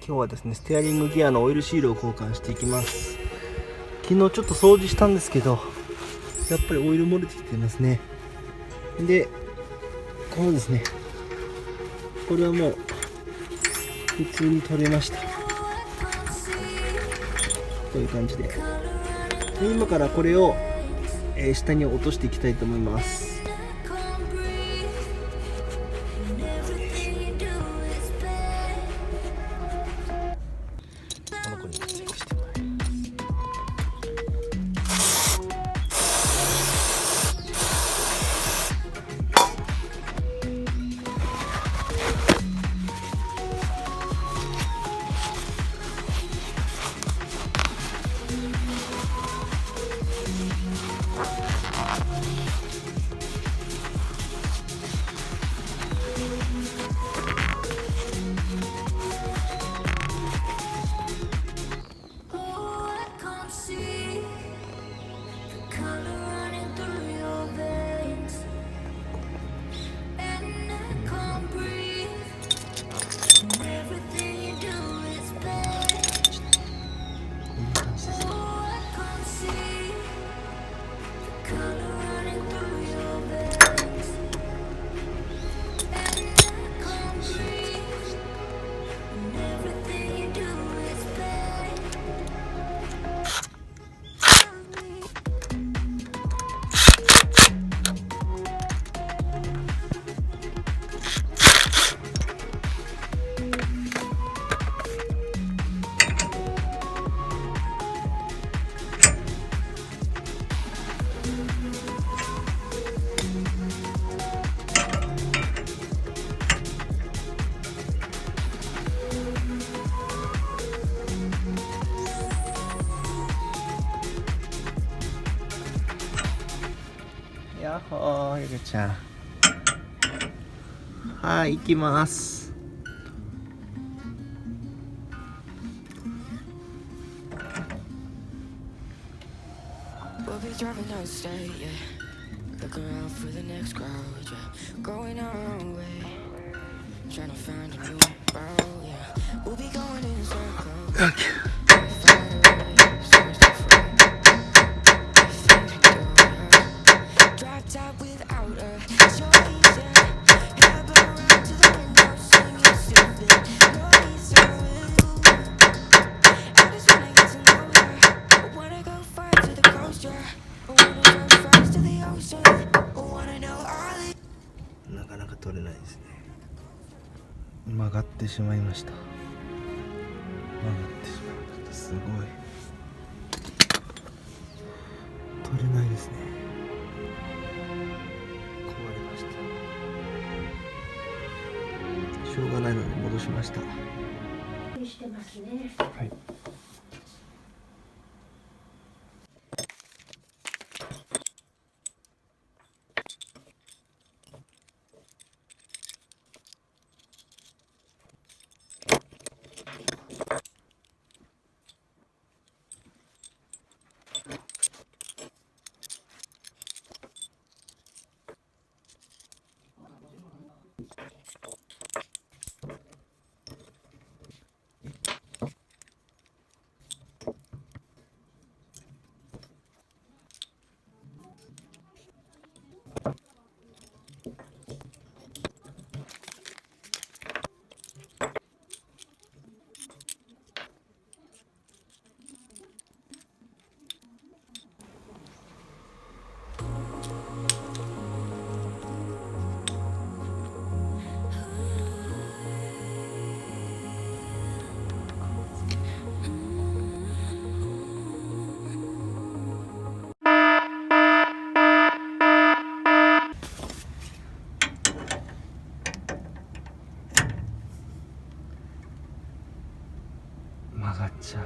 今日はですね、ステアリングギアのオイルシールを交換していきます。昨日ちょっと掃除したんですけど、やっぱりオイル漏れてきてますね。で、このですね、これはもう普通に取れました。こういう感じで。今からこれを、下に落としていきたいと思います。やっほー、ゆかちゃん。はい、行きます。なかなか取れないですね。曲がってしまいました。すごい取れないですね。壊れました。しょうがないので戻しました。してますね。はい。曲がっちゃう。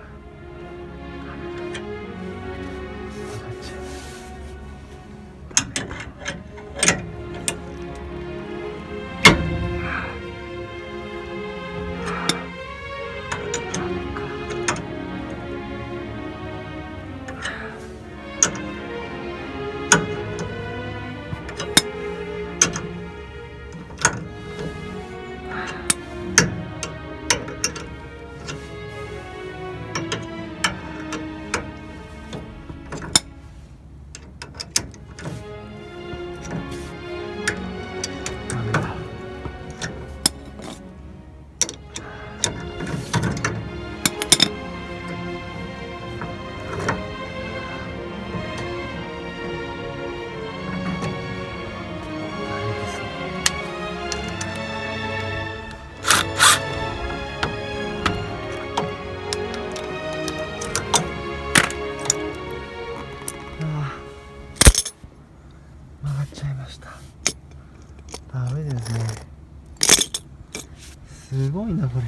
すごいなこれ。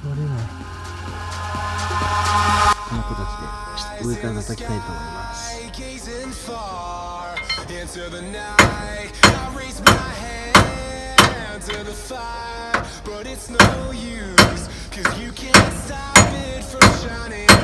取れない。この子たちで上から叩きたいと思います。But it's no use, 'cause you can't stop it from shining